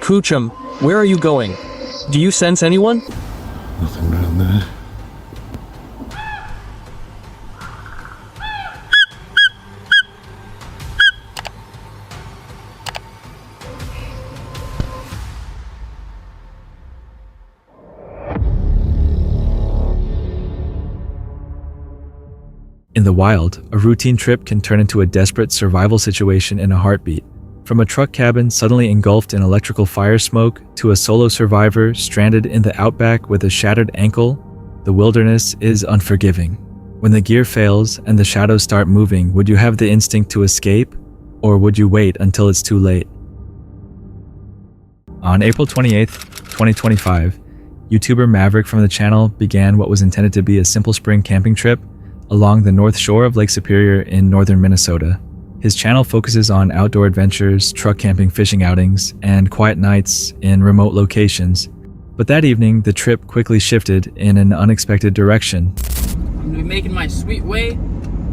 Coochum, where are you going? Do you sense anyone? Nothing down there. In the wild, a routine trip can turn into a desperate survival situation in a heartbeat. From a truck cabin suddenly engulfed in electrical fire smoke to a solo survivor stranded in the outback with a shattered ankle, the wilderness is unforgiving. When the gear fails and the shadows start moving, would you have the instinct to escape, or would you wait until it's too late? On April 28th, 2025, YouTuber Maverick from the channel began what was intended to be a simple spring camping trip along the north shore of Lake Superior in northern Minnesota. His channel focuses on outdoor adventures, truck camping, fishing outings, and quiet nights in remote locations. But that evening, the trip quickly shifted in an unexpected direction. I'm going to be making my sweet way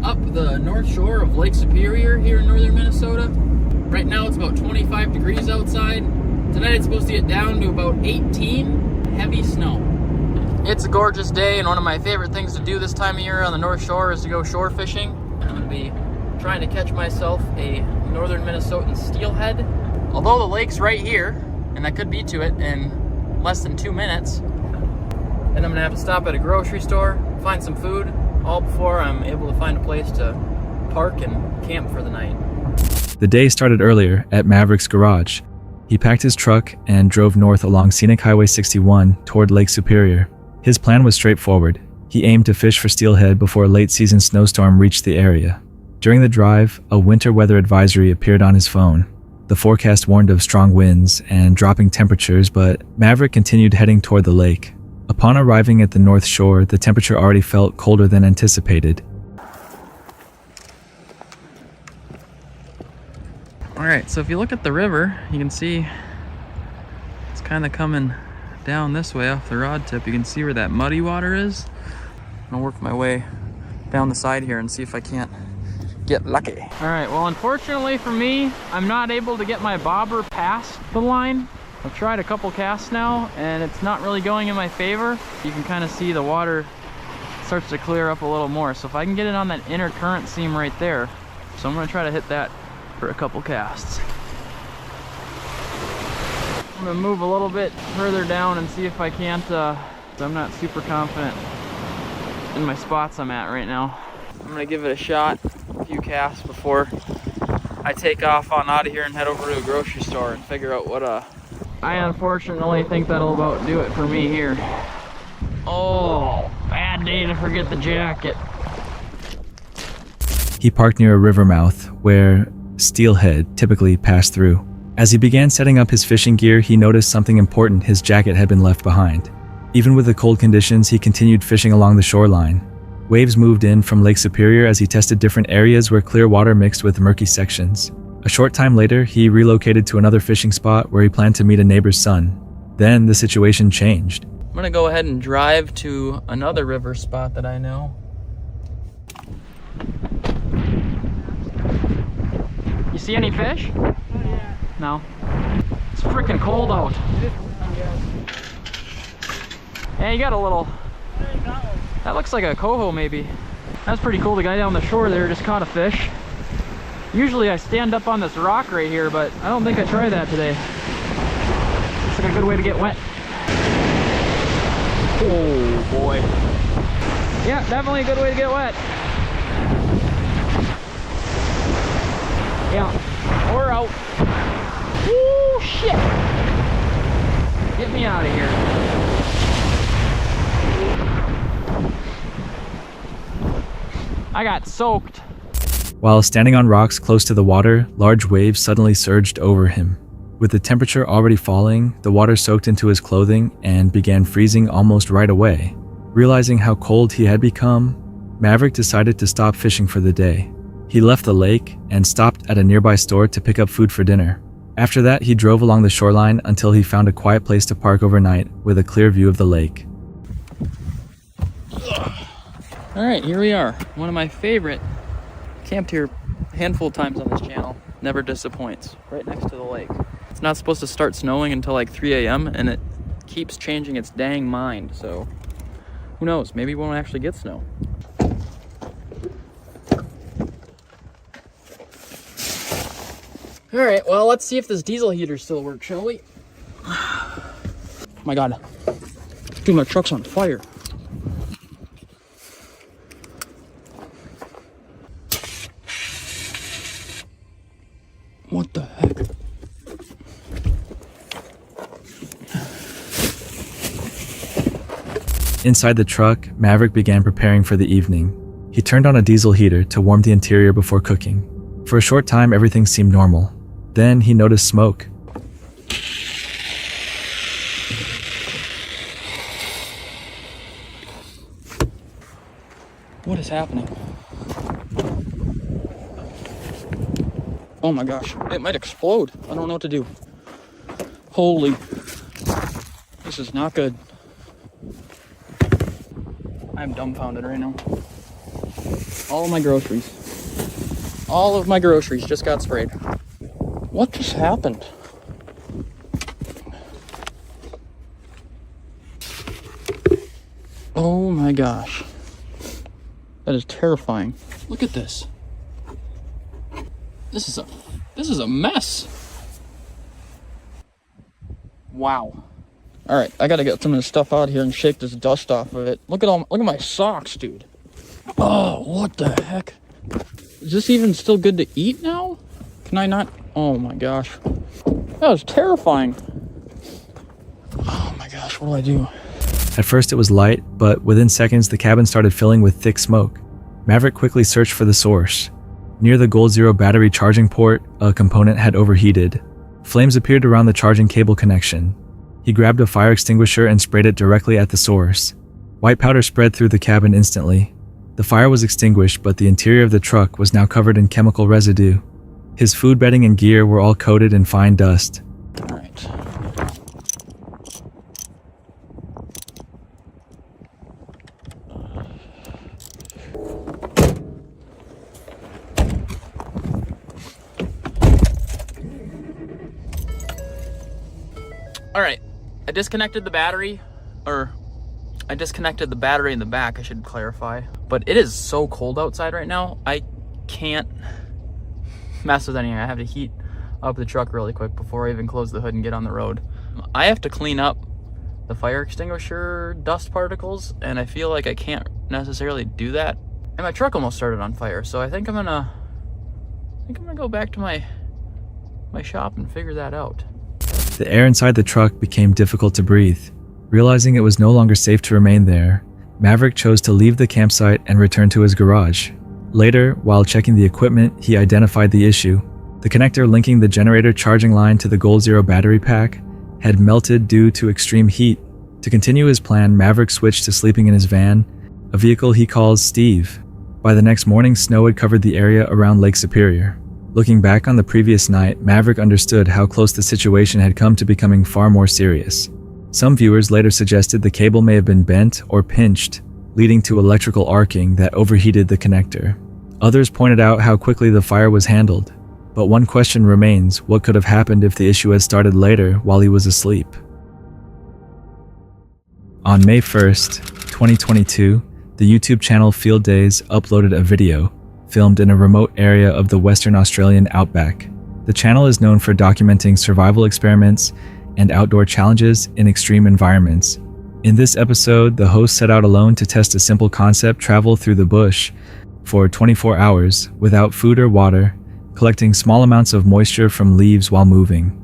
up the north shore of Lake Superior here in northern Minnesota. Right now it's about 25 degrees outside. Tonight it's supposed to get down to about 18, heavy snow. It's a gorgeous day, and one of my favorite things to do this time of year on the North Shore is to go shore fishing. I'm going to be trying to catch myself a northern Minnesotan steelhead. Although the lake's right here, and I could be to it in less than 2 minutes, then I'm going to have to stop at a grocery store, find some food, all before I'm able to find a place to park and camp for the night. The day started earlier at Maverick's garage. He packed his truck and drove north along Scenic Highway 61 toward Lake Superior. His plan was straightforward. He aimed to fish for steelhead before a late-season snowstorm reached the area. During the drive, a winter weather advisory appeared on his phone. The forecast warned of strong winds and dropping temperatures, but Maverick continued heading toward the lake. Upon arriving at the North Shore, the temperature already felt colder than anticipated. Alright, so if you look at the river, you can see it's kind of coming down this way off the rod tip. You can see where that muddy water is. I'm gonna work my way down the side here and see if I can't get lucky. All right, well, unfortunately for me, I'm not able to get my bobber past the line. I've tried a couple casts now and it's not really going in my favor. You can kind of see the water starts to clear up a little more. So if I can get it on that inner current seam right there, so I'm gonna try to hit that for a couple casts. I'm gonna move a little bit further down and see if I can't, I'm not super confident in my spots I'm at right now. I'm gonna give it a shot, a few casts before I take off on out of here and head over to a grocery store and figure out what, I unfortunately think that'll about do it for me here. Oh, bad day to forget the jacket. He parked near a river mouth where steelhead typically pass through. As he began setting up his fishing gear, he noticed something important: his jacket had been left behind. Even with the cold conditions, he continued fishing along the shoreline. Waves moved in from Lake Superior as he tested different areas where clear water mixed with murky sections. A short time later, he relocated to another fishing spot where he planned to meet a neighbor's son. Then the situation changed. I'm gonna go ahead and drive to another river spot that I know. You see any fish? No. It's freaking cold out. Yeah, you got a little. That looks like a coho maybe. That's pretty cool. The guy down the shore there just caught a fish. Usually I stand up on this rock right here, but I don't think I tried that today. Looks like a good way to get wet. Oh boy. Yeah, definitely a good way to get wet. Yeah, we're out. Woo, shit. Get me out of here. I got soaked. While standing on rocks close to the water, large waves suddenly surged over him. With the temperature already falling, the water soaked into his clothing and began freezing almost right away. Realizing how cold he had become, Maverick decided to stop fishing for the day. He left the lake and stopped at a nearby store to pick up food for dinner. After that, he drove along the shoreline until he found a quiet place to park overnight with a clear view of the lake. All right, here we are. One of my favorite. Camped here a handful of times on this channel. Never disappoints. Right next to the lake. It's not supposed to start snowing until like 3 a.m. and it keeps changing its dang mind, so who knows, maybe we won't actually get snow. All right, well, let's see if this diesel heater still works, shall we? Oh my God, dude, my truck's on fire. What the heck? Inside the truck, Maverick began preparing for the evening. He turned on a diesel heater to warm the interior before cooking. For a short time, everything seemed normal. Then he noticed smoke. What is happening? Oh my gosh, it might explode. I don't know what to do. Holy, this is not good. I'm dumbfounded right now. All of my groceries just got sprayed. What just happened? Oh my gosh. That is terrifying. Look at this. This is a mess. Wow. All right, I gotta get some of this stuff out here and shake this dust off of it. Look at my socks, dude. Oh, what the heck? Is this even still good to eat now? Can I not? Oh my gosh. That was terrifying. Oh my gosh, what do I do? At first it was light, but within seconds the cabin started filling with thick smoke. Maverick quickly searched for the source. Near the Gold Zero battery charging port, a component had overheated. Flames appeared around the charging cable connection. He grabbed a fire extinguisher and sprayed it directly at the source. White powder spread through the cabin instantly. The fire was extinguished, but the interior of the truck was now covered in chemical residue. His food bedding and gear were all coated in fine dust. All right. All right, I disconnected the battery in the back, I should clarify. But it is so cold outside right now, I can't mess with anything. I have to heat up the truck really quick before I even close the hood and get on the road. I have to clean up the fire extinguisher dust particles, and I feel like I can't necessarily do that. And my truck almost started on fire, so I think I'm gonna go back to my shop and figure that out. The air inside the truck became difficult to breathe. Realizing it was no longer safe to remain there, Maverick chose to leave the campsite and return to his garage. Later, while checking the equipment, he identified the issue. The connector linking the generator charging line to the Gold Zero battery pack had melted due to extreme heat. To continue his plan, Maverick switched to sleeping in his van, a vehicle he calls Steve. By the next morning, snow had covered the area around Lake Superior. Looking back on the previous night, Maverick understood how close the situation had come to becoming far more serious. Some viewers later suggested the cable may have been bent or pinched, leading to electrical arcing that overheated the connector. Others pointed out how quickly the fire was handled. But one question remains: what could have happened if the issue had started later while he was asleep? On May 1st, 2022, the YouTube channel Field Days uploaded a video filmed in a remote area of the Western Australian outback. The channel is known for documenting survival experiments and outdoor challenges in extreme environments. In this episode, the host set out alone to test a simple concept: travel through the bush for 24 hours without food or water, collecting small amounts of moisture from leaves while moving.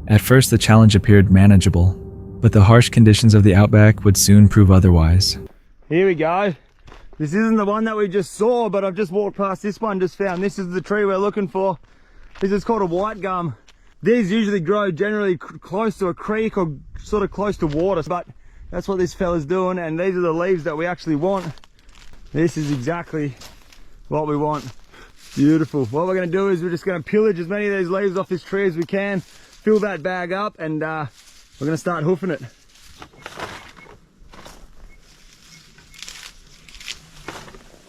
At first, the challenge appeared manageable, but the harsh conditions of the outback would soon prove otherwise. Here we go. This isn't the one that we just saw, but I've just walked past this one, just found this is the tree we're looking for. This is called a white gum. These usually grow generally close to a creek or sort of close to water, but that's what this fella's doing, and these are the leaves that we actually want. This is exactly what we want. Beautiful. What we're going to do is we're just going to pillage as many of these leaves off this tree as we can, fill that bag up, and we're going to start hoofing it.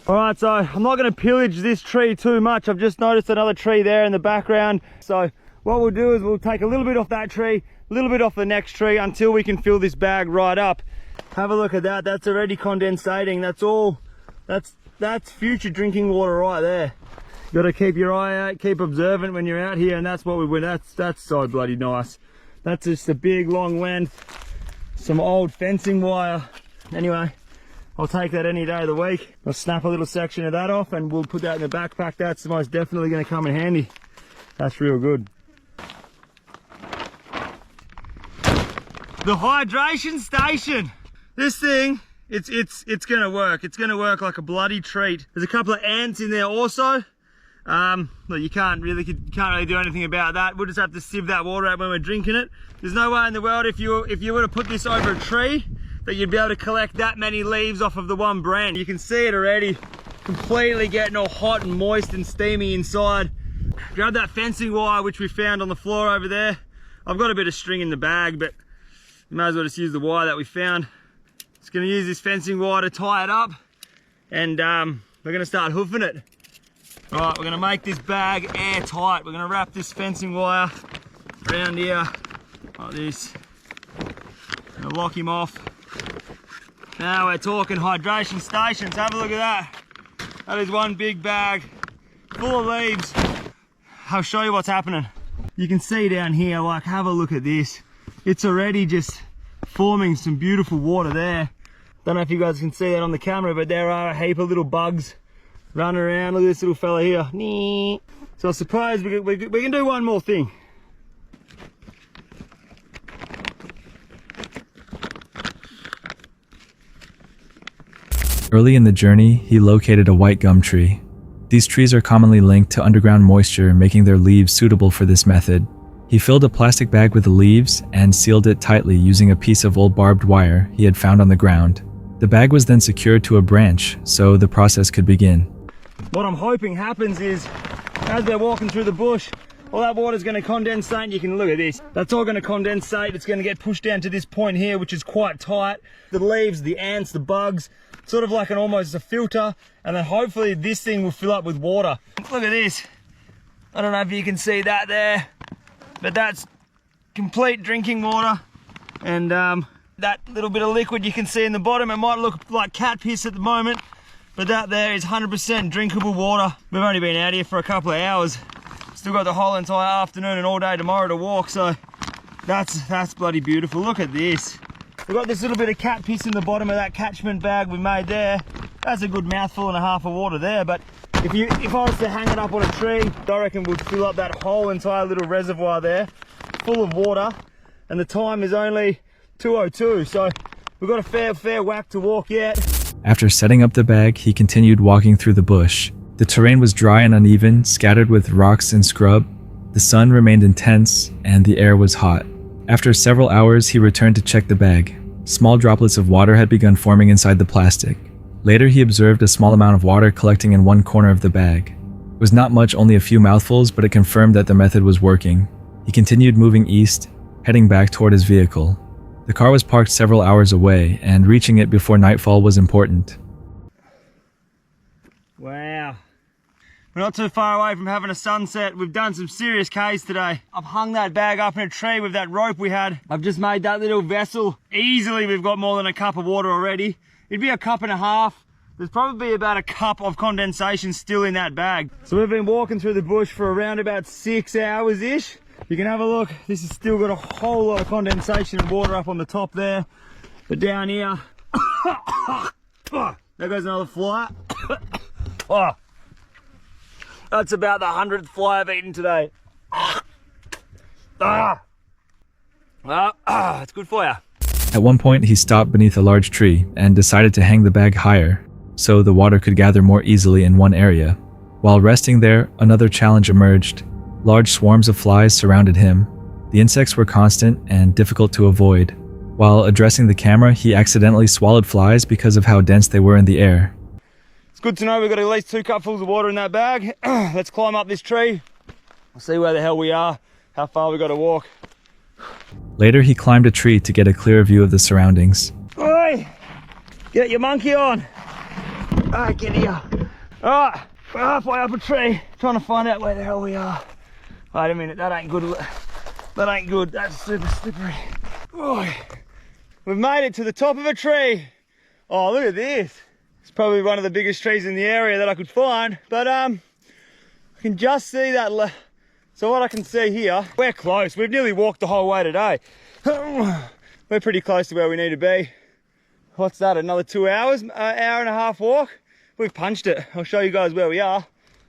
Alright, so I'm not going to pillage this tree too much. I've just noticed another tree there in the background, so what we'll do is we'll take a little bit off that tree, a little bit off the next tree until we can fill this bag right up. Have a look at that. That's already condensating. That's all. That's future drinking water right there. You got to keep your eye out, keep observant when you're out here, and that's what we went. That's so bloody nice. That's just a big long length, some old fencing wire. Anyway, I'll take that any day of the week. I'll snap a little section of that off and we'll put that in the backpack. That's most definitely going to come in handy. That's real good. The hydration station. This thing, it's gonna work. It's gonna work like a bloody treat. There's a couple of ants in there also. Well, you can't really do anything about that. We'll just have to sieve that water out when we're drinking it. There's no way in the world if you were to put this over a tree that you'd be able to collect that many leaves off of the one branch. You can see it already, completely getting all hot and moist and steamy inside. Grab that fencing wire which we found on the floor over there. I've got a bit of string in the bag, but you may as well just use the wire that we found. Just gonna use this fencing wire to tie it up, and we're gonna start hoofing it. Right, we're gonna make this bag airtight. We're gonna wrap this fencing wire around here like this. Gonna lock him off. Now we're talking hydration stations. Have a look at that. That is one big bag full of leaves. I'll show you what's happening. You can see down here, like, have a look at this. It's already just forming some beautiful water there. Don't know if you guys can see that on the camera, but there are a heap of little bugs running around. Look at this little fella here. So I suppose we can do one more thing. Early in the journey, he located a white gum tree. These trees are commonly linked to underground moisture, making their leaves suitable for this method. He filled a plastic bag with the leaves and sealed it tightly using a piece of old barbed wire he had found on the ground. The bag was then secured to a branch, so the process could begin. What I'm hoping happens is, as they're walking through the bush, all that water's going to condensate. You can look at this. That's all going to condensate. It's going to get pushed down to this point here, which is quite tight. The leaves, the ants, the bugs, sort of like almost a filter, and then hopefully this thing will fill up with water. Look at this. I don't know if you can see that there, but that's complete drinking water. And that little bit of liquid you can see in the bottom, it might look like cat piss at the moment, but that there is 100% drinkable water. We've only been out here for a couple of hours. Still got the whole entire afternoon and all day tomorrow to walk, so that's bloody beautiful. Look at this. We've got this little bit of cat piss in the bottom of that catchment bag we made there. That's a good mouthful and a half of water there, but if I was to hang it up on a tree, I reckon we'd fill up that whole entire little reservoir there full of water, and the time is only 2:02, so we've got a fair whack to walk yet. After setting up the bag, he continued walking through the bush. The terrain was dry and uneven, scattered with rocks and scrub. The sun remained intense, and the air was hot. After several hours, he returned to check the bag. Small droplets of water had begun forming inside the plastic. Later, he observed a small amount of water collecting in one corner of the bag. It was not much, only a few mouthfuls, but it confirmed that the method was working. He continued moving east, heading back toward his vehicle. The car was parked several hours away, and reaching it before nightfall was important. Wow. We're not too far away from having a sunset. We've done some serious Ks today. I've hung that bag up in a tree with that rope we had. I've just made that little vessel. Easily we've got more than a cup of water already. It'd be a cup and a half. There's probably about a cup of condensation still in that bag. So we've been walking through the bush for around about 6 hours-ish. You can have a look. This has still got a whole lot of condensation and water up on the top there. But down here, there goes another fly. Oh, that's about the 100th fly I've eaten today. It's good for you. At one point, he stopped beneath a large tree and decided to hang the bag higher so the water could gather more easily in one area. While resting there, another challenge emerged. Large swarms of flies surrounded him. The insects were constant and difficult to avoid. While addressing the camera, he accidentally swallowed flies because of how dense they were in the air. It's good to know we've got at least 2 cupfuls of water in that bag. Let's climb up this tree. We'll see where the hell we are, how far we got to walk. Later, he climbed a tree to get a clear view of the surroundings. Oi! Get your monkey on! Alright, get here. Alright, we're halfway up a tree, trying to find out where the hell we are. Wait a minute, that ain't good. That ain't good, that's super slippery. Oh, we've made it to the top of a tree. Oh, look at this. It's probably one of the biggest trees in the area that I could find, but I can just see that. So what I can see here, we're close. We've nearly walked the whole way today. We're pretty close to where we need to be. What's that, another 2 hours, hour and a half walk? We've punched it. I'll show you guys where we are,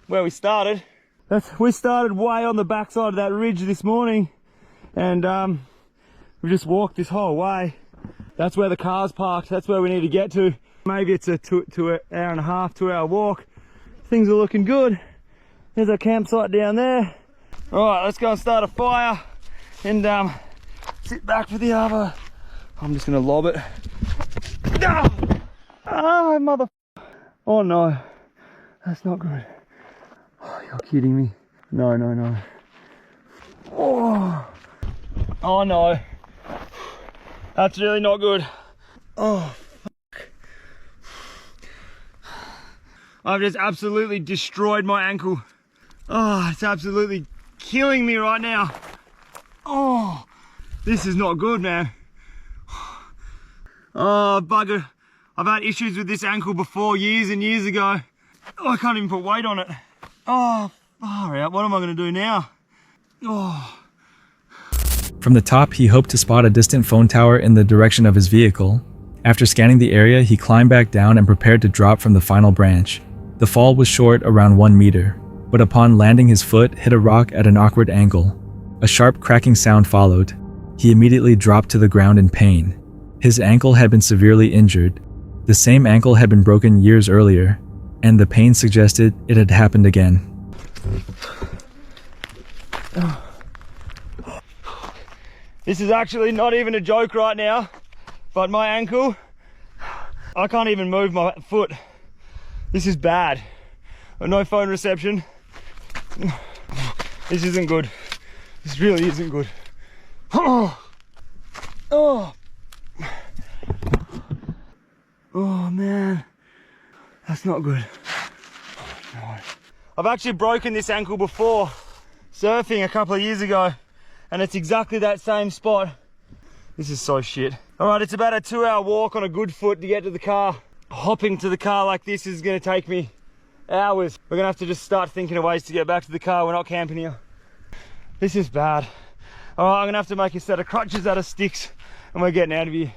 where we started. We started way on the backside of that ridge this morning, and we just walked this whole way. That's where the car's parked. That's where we need to get to. Maybe it's a 2 hour and a half, 2 hour walk. Things are looking good. There's our campsite down there. All right, let's go and start a fire and sit back for the other. I'm just gonna lob it. Ah, mother. Oh no, that's not good. Oh, you're kidding me. No, no, no. Oh no. That's really not good. Oh, fuck. I've just absolutely destroyed my ankle. Oh, it's absolutely killing me right now. Oh, this is not good, man. Oh, bugger. I've had issues with this ankle before, years and years ago. Oh, I can't even put weight on it. Oh, far out. What am I going to do now? Oh. From the top, he hoped to spot a distant phone tower in the direction of his vehicle. After scanning the area, he climbed back down and prepared to drop from the final branch. The fall was short, around 1 meter, but upon landing, his foot hit a rock at an awkward angle. A sharp cracking sound followed. He immediately dropped to the ground in pain. His ankle had been severely injured. The same ankle had been broken years earlier, and the pain suggested it had happened again. This is actually not even a joke right now, but my ankle, I can't even move my foot. This is bad. No phone reception. This isn't good. This really isn't good. Oh, man, that's not good. Oh, no. I've actually broken this ankle before surfing a couple of years ago, and it's exactly that same spot. This is so shit. All right, it's about a 2 hour walk on a good foot to get to the car. Hopping to the car like this is gonna take me hours. We're gonna have to just start thinking of ways to get back to the car. We're not camping here. This is bad. All right, I'm gonna have to make a set of crutches out of sticks, and we're getting out of here.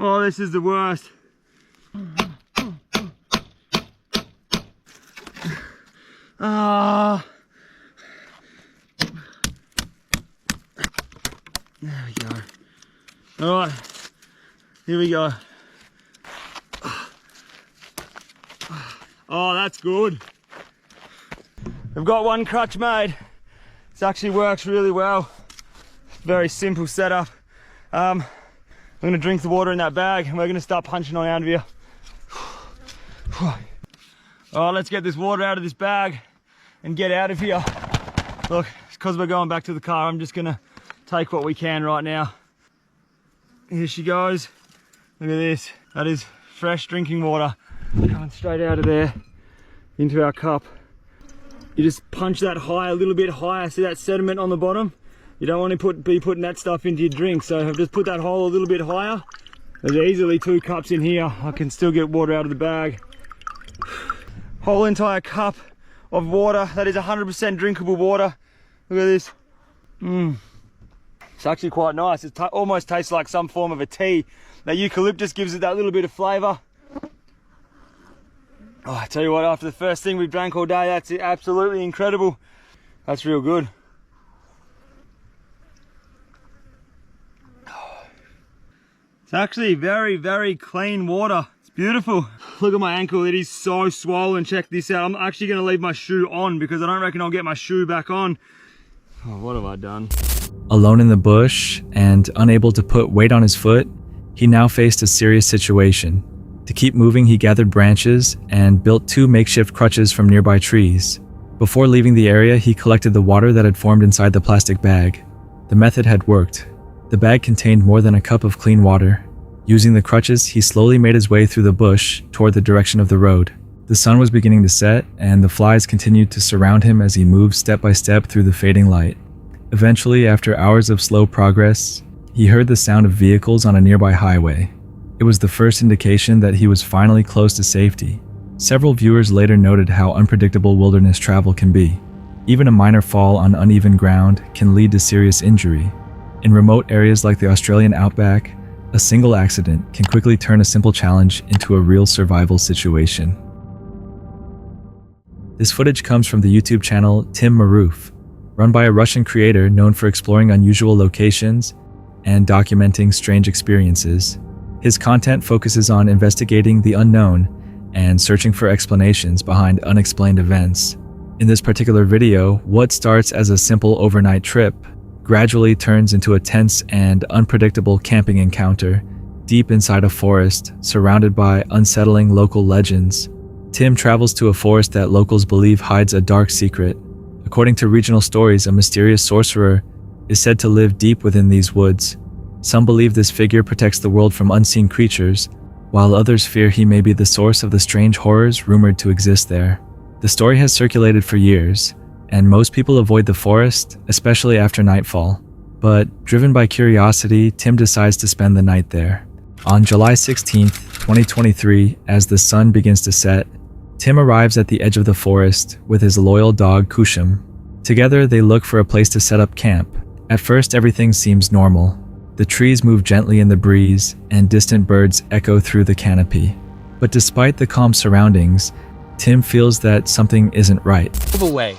Oh, this is the worst. There we go. All right, here we go. Oh, that's good. We've got one crutch made. This actually works really well. Very simple setup. I'm gonna drink the water in that bag, and we're gonna start punching on out of here. All right, let's get this water out of this bag and get out of here. Look, it's because we're going back to the car. I'm just gonna take what we can right now. Here she goes. Look at this. That is fresh drinking water coming straight out of there into our cup. You just punch that high, a little bit higher. See that sediment on the bottom? You don't want to be putting that stuff into your drink. So I've just put that hole a little bit higher. There's easily 2 cups in here. I can still get water out of the bag. Whole entire cup of water. That is 100% drinkable water. Look at this. It's actually quite nice. It almost tastes like some form of a tea. That eucalyptus gives it that little bit of flavour. Oh, I tell you what, after the first thing we've drank all day, that's absolutely incredible. That's real good. It's actually very, very clean water. It's beautiful. Look at my ankle, it is so swollen. Check this out. I'm actually gonna leave my shoe on because I don't reckon I'll get my shoe back on. Oh, what have I done? Alone in the bush and unable to put weight on his foot, he now faced a serious situation. To keep moving, he gathered branches and built 2 makeshift crutches from nearby trees. Before leaving the area, he collected the water that had formed inside the plastic bag. The method had worked. The bag contained more than a cup of clean water. Using the crutches, he slowly made his way through the bush toward the direction of the road. The sun was beginning to set, and the flies continued to surround him as he moved step by step through the fading light. Eventually, after hours of slow progress, he heard the sound of vehicles on a nearby highway. It was the first indication that he was finally close to safety. Several viewers later noted how unpredictable wilderness travel can be. Even a minor fall on uneven ground can lead to serious injury. In remote areas like the Australian outback, a single accident can quickly turn a simple challenge into a real survival situation. This footage comes from the YouTube channel Tim Maroof, run by a Russian creator known for exploring unusual locations and documenting strange experiences. His content focuses on investigating the unknown and searching for explanations behind unexplained events. In this particular video, what starts as a simple overnight trip gradually turns into a tense and unpredictable camping encounter deep inside a forest surrounded by unsettling local legends. Tim travels to a forest that locals believe hides a dark secret. According to regional stories, a mysterious sorcerer is said to live deep within these woods. Some believe this figure protects the world from unseen creatures, while others fear he may be the source of the strange horrors rumored to exist there. The story has circulated for years, and most people avoid the forest, especially after nightfall. But driven by curiosity, Tim decides to spend the night there. On July 16th, 2023, as the sun begins to set, Tim arrives at the edge of the forest with his loyal dog Kushum. Together, they look for a place to set up camp. At first, everything seems normal. The trees move gently in the breeze, and distant birds echo through the canopy. But despite the calm surroundings, Tim feels that something isn't right. Move away.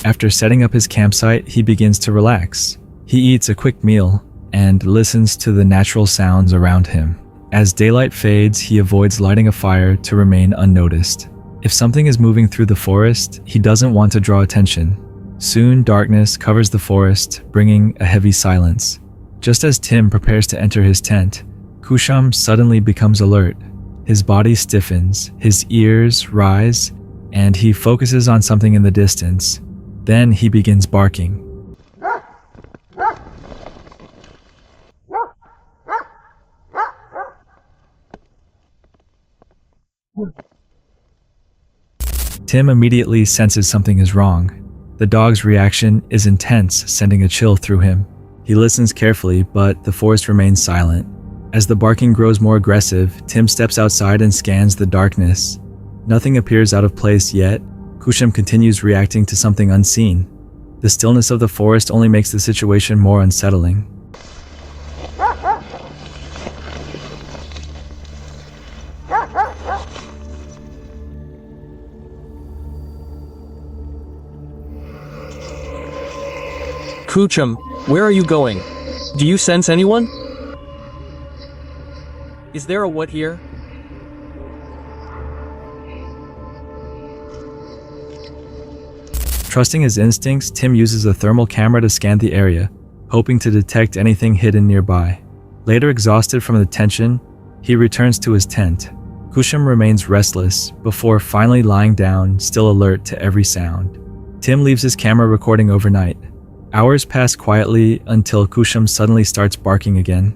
After setting up his campsite, he begins to relax. He eats a quick meal and listens to the natural sounds around him. As daylight fades, he avoids lighting a fire to remain unnoticed. If something is moving through the forest, he doesn't want to draw attention. Soon, darkness covers the forest, bringing a heavy silence. Just as Tim prepares to enter his tent, Kushum suddenly becomes alert. His body stiffens, his ears rise, and he focuses on something in the distance. Then he begins barking. Tim immediately senses something is wrong. The dog's reaction is intense, sending a chill through him. He listens carefully, but the forest remains silent. As the barking grows more aggressive, Tim steps outside and scans the darkness. Nothing appears out of place yet. Kushum continues reacting to something unseen. The stillness of the forest only makes the situation more unsettling. Kuchum, where are you going? Do you sense anyone? Is there a what here? Trusting his instincts, Tim uses a thermal camera to scan the area, hoping to detect anything hidden nearby. Later, exhausted from the tension, he returns to his tent. Kushum remains restless before finally lying down, still alert to every sound. Tim leaves his camera recording overnight. Hours pass quietly until Kushum suddenly starts barking again.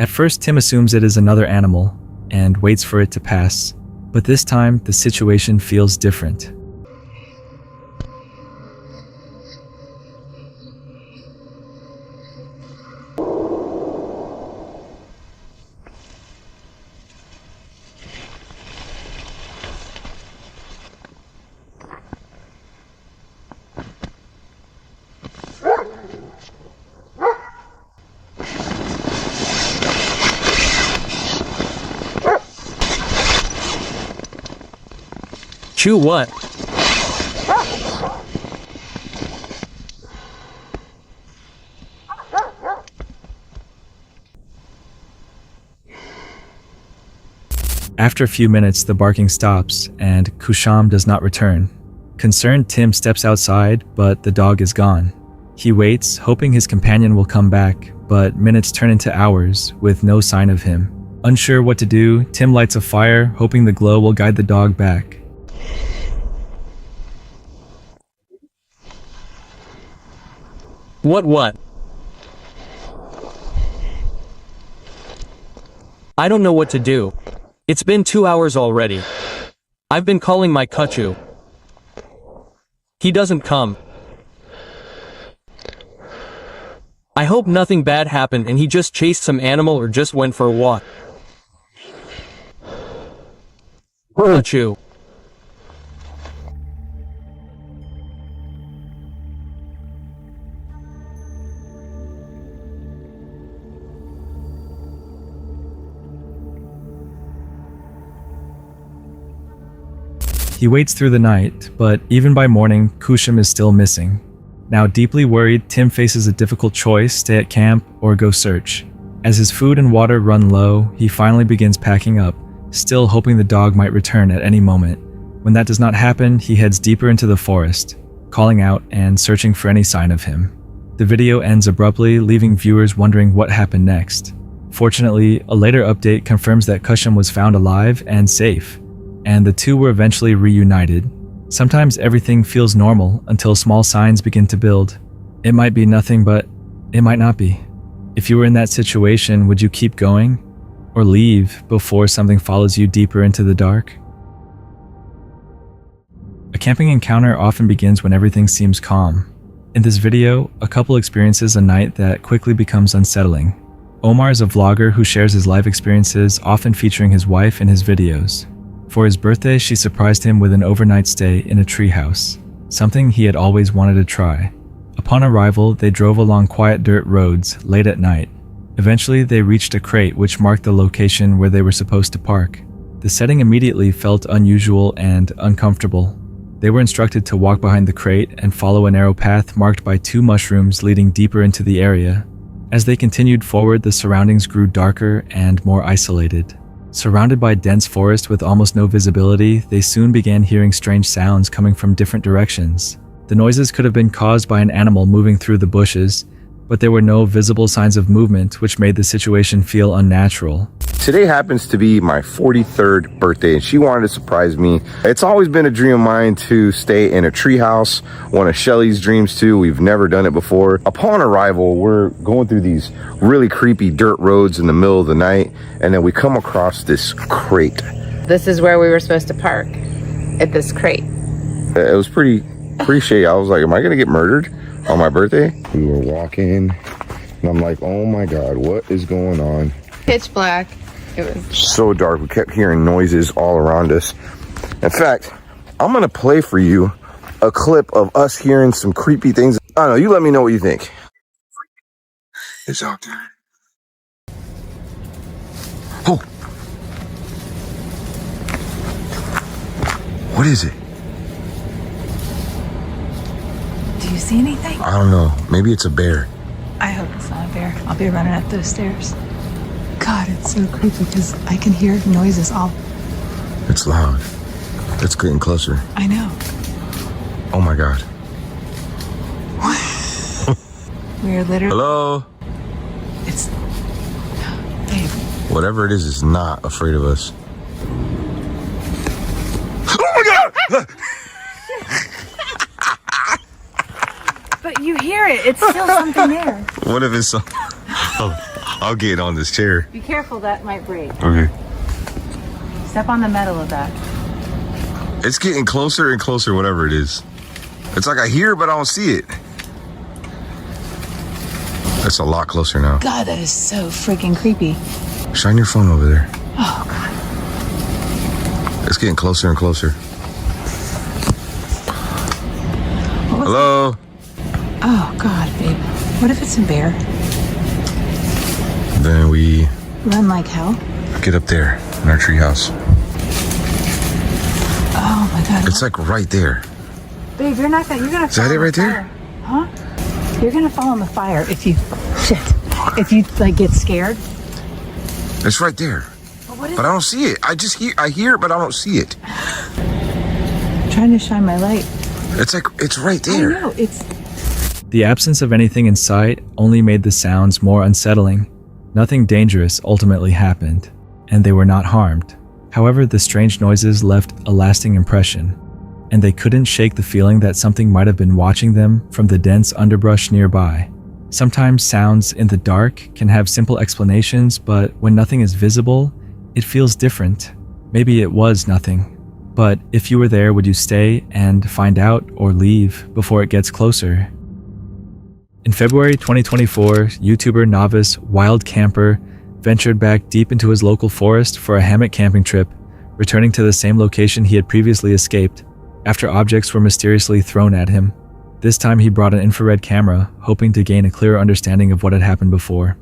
At first, Tim assumes it is another animal and waits for it to pass. But this time, the situation feels different. Chew what? After a few minutes, the barking stops, and Kushum does not return. Concerned, Tim steps outside, but the dog is gone. He waits, hoping his companion will come back, but minutes turn into hours with no sign of him. Unsure what to do, Tim lights a fire, hoping the glow will guide the dog back. What? I don't know what to do. It's been 2 hours already. I've been calling my Kuchu. He doesn't come. I hope nothing bad happened and he just chased some animal or just went for a walk. Kuchu. He waits through the night, but even by morning, Kushum is still missing. Now deeply worried, Tim faces a difficult choice: stay at camp or go search. As his food and water run low, he finally begins packing up, still hoping the dog might return at any moment. When that does not happen, he heads deeper into the forest, calling out and searching for any sign of him. The video ends abruptly, leaving viewers wondering what happened next. Fortunately, a later update confirms that Kushum was found alive and safe, and the two were eventually reunited. Sometimes everything feels normal until small signs begin to build. It might be nothing, but it might not be. If you were in that situation, would you keep going or leave before something follows you deeper into the dark? A camping encounter often begins when everything seems calm. In this video, a couple experiences a night that quickly becomes unsettling. Omar is a vlogger who shares his life experiences, often featuring his wife in his videos. For his birthday, she surprised him with an overnight stay in a treehouse, something he had always wanted to try. Upon arrival, they drove along quiet dirt roads late at night. Eventually, they reached a crate which marked the location where they were supposed to park. The setting immediately felt unusual and uncomfortable. They were instructed to walk behind the crate and follow a narrow path marked by 2 mushrooms leading deeper into the area. As they continued forward, the surroundings grew darker and more isolated. Surrounded by dense forest with almost no visibility, they soon began hearing strange sounds coming from different directions. The noises could have been caused by an animal moving through the bushes, but there were no visible signs of movement, which made the situation feel unnatural. Today happens to be my 43rd birthday, and she wanted to surprise me. It's always been a dream of mine to stay in a treehouse, one of Shelly's dreams too. We've never done it before. Upon arrival, we're going through these really creepy dirt roads in the middle of the night, and then we come across this crate. This is where we were supposed to park, at this crate. It was pretty shady. I was like, am I gonna get murdered on my birthday? We were walking, and I'm like, oh my God, what is going on? Pitch black. It was so dark. We kept hearing noises all around us. In fact, I'm gonna play for you a clip of us hearing some creepy things. I don't know, you let me know what you think. It's out there. Oh! What is it? Do you see anything? I don't know. Maybe it's a bear. I hope it's not a bear. I'll be running up those stairs. God, it's so creepy because I can hear noises all... It's loud. It's getting closer. I know. Oh my God. We're literally... Hello? It's... Babe. Whatever it is not afraid of us. Oh my God! But you hear it. It's still something there. What if it's... I'll get on this chair. Be careful, that might break. Okay. Step on the metal of that. It's getting closer and closer, whatever it is. It's like I hear it, but I don't see it. That's a lot closer now. God, that is so freaking creepy. Shine your phone over there. Oh, God. It's getting closer and closer. Hello? Oh, God, babe. What if it's a bear? Then we Run like hell? get up there in our treehouse. Oh, my God. It's like right there. Babe, you're not gonna... You're gonna Is that it right there? Huh? You're gonna fall in the fire if you... Shit. If you, like, get scared. It's right there. What is But I don't see it. I hear it, but I don't see it. I'm trying to shine my light. It's like, it's right I there. know, it's... The absence of anything in sight only made the sounds more unsettling. Nothing dangerous ultimately happened, and they were not harmed. However, the strange noises left a lasting impression, and they couldn't shake the feeling that something might have been watching them from the dense underbrush nearby. Sometimes sounds in the dark can have simple explanations, but when nothing is visible, it feels different. Maybe it was nothing. But if you were there, would you stay and find out or leave before it gets closer? In February 2024, YouTuber Novice Wild Camper ventured back deep into his local forest for a hammock camping trip, returning to the same location he had previously escaped after objects were mysteriously thrown at him. This time he brought an infrared camera, hoping to gain a clearer understanding of what had happened before.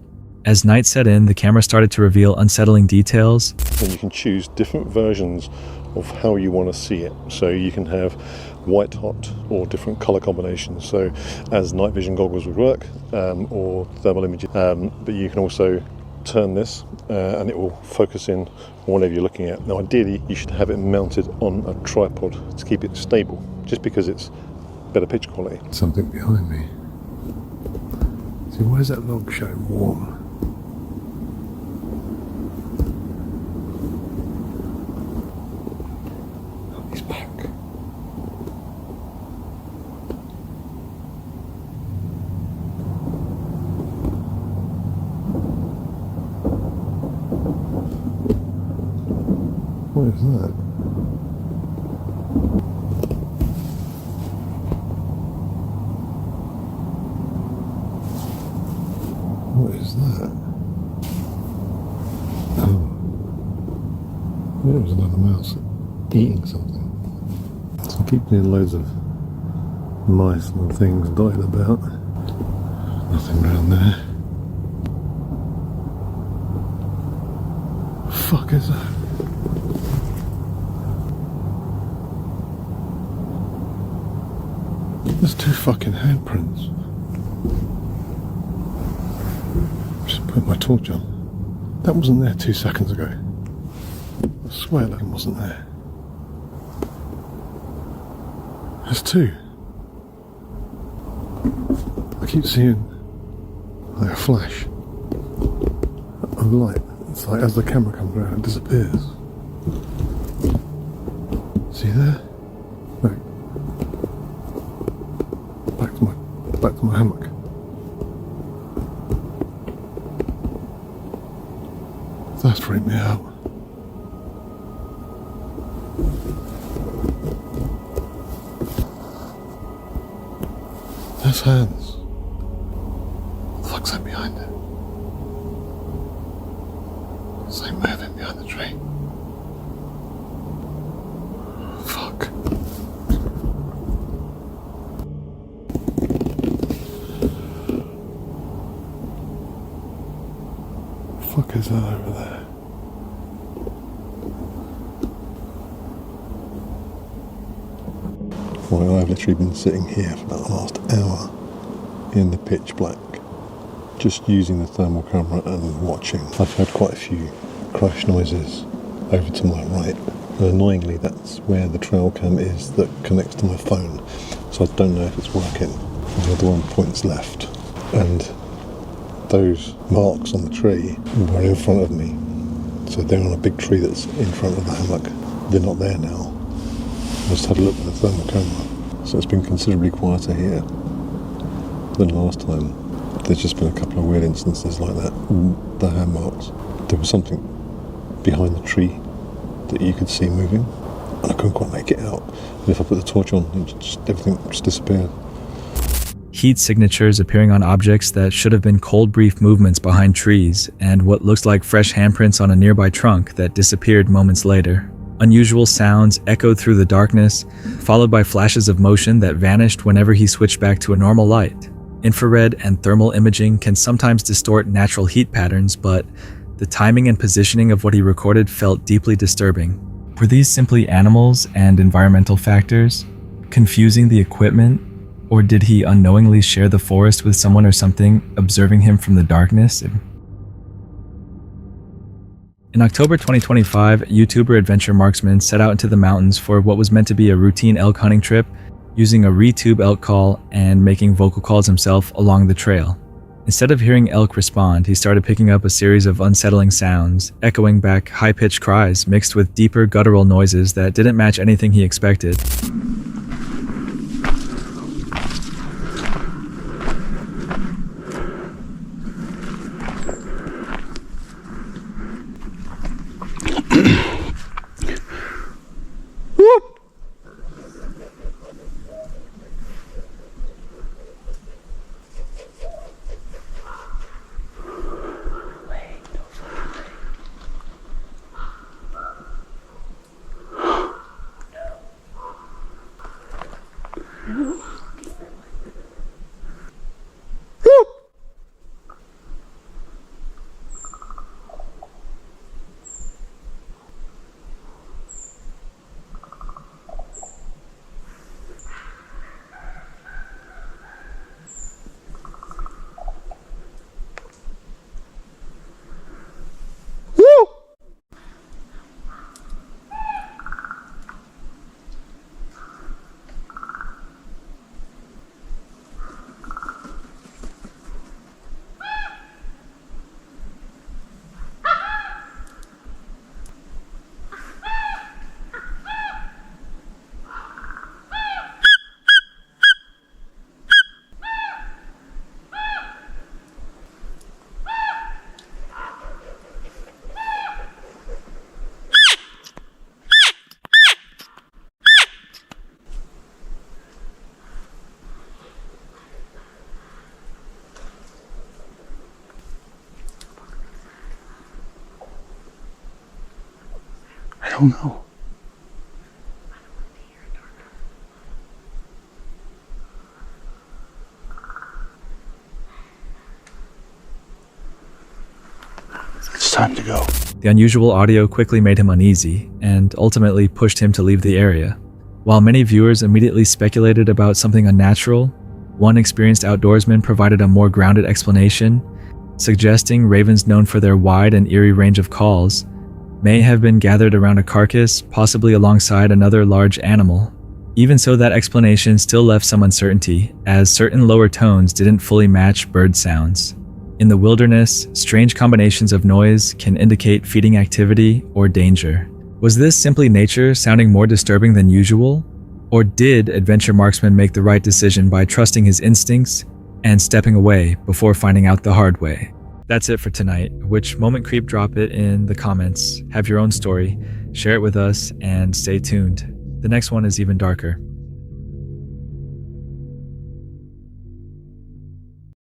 As night set in, the camera started to reveal unsettling details. And you can choose different versions of how you want to see it. So you can have white hot or different color combinations, so as night vision goggles would work, or thermal imaging, but you can also turn this and it will focus in on whatever you're looking at. Now ideally you should have it mounted on a tripod to keep it stable, just because it's better picture quality. Something behind me. See, where's that log showing warm? Oh, he's back. What is that? What is that? Oh. There was another mouse eating something. So I keep seeing loads of mice and things dotted about. Nothing around there. What the fuck is that? There's two fucking handprints. Just put my torch on. That wasn't there 2 seconds ago. I swear that wasn't there. There's two. I keep seeing like a flash of light. It's like as the camera comes around, it disappears. See there? Look. Back to my hammock. That's freaked me out. There's hands. What the fuck's that behind it? Something moving behind the tree. Fuck. What the fuck is that over there? Well, I've literally been sitting here for about the last hour in the pitch black, just using the thermal camera and watching. I've had quite a few crash noises over to my right, and annoyingly that's where the trail cam is that connects to my phone, so I don't know if it's working. The other one points left, and those marks on the tree were in front of me, so they're on a big tree that's in front of the hammock. They're not there now. I just had a look at the thermal camera, so it's been considerably quieter here than last time. There's just been a couple of weird instances like that. The hand marks. There was something behind the tree that you could see moving, and I couldn't quite make it out. And if I put the torch on, everything just disappeared. Heat signatures appearing on objects that should have been cold, brief movements behind trees, and what looks like fresh handprints on a nearby trunk that disappeared moments later. Unusual sounds echoed through the darkness, followed by flashes of motion that vanished whenever he switched back to a normal light. Infrared and thermal imaging can sometimes distort natural heat patterns, but the timing and positioning of what he recorded felt deeply disturbing. Were these simply animals and environmental factors, confusing the equipment, or did he unknowingly share the forest with someone or something observing him from the darkness? In October 2025, YouTuber Adventure Marksman set out into the mountains for what was meant to be a routine elk hunting trip, using a retube elk call and making vocal calls himself along the trail. Instead of hearing elk respond, he started picking up a series of unsettling sounds, echoing back high-pitched cries mixed with deeper guttural noises that didn't match anything he expected. I don't know. It's time to go. The unusual audio quickly made him uneasy and ultimately pushed him to leave the area. While many viewers immediately speculated about something unnatural, one experienced outdoorsman provided a more grounded explanation, suggesting ravens known for their wide and eerie range of calls may have been gathered around a carcass, possibly alongside another large animal. Even so, that explanation still left some uncertainty, as certain lower tones didn't fully match bird sounds. In the wilderness, strange combinations of noise can indicate feeding activity or danger. Was this simply nature sounding more disturbing than usual? Or did adventure marksman make the right decision by trusting his instincts and stepping away before finding out the hard way? That's it for tonight. Which moment creep? Drop it in the comments. Have your own story, share it with us, and stay tuned. The next one is even darker.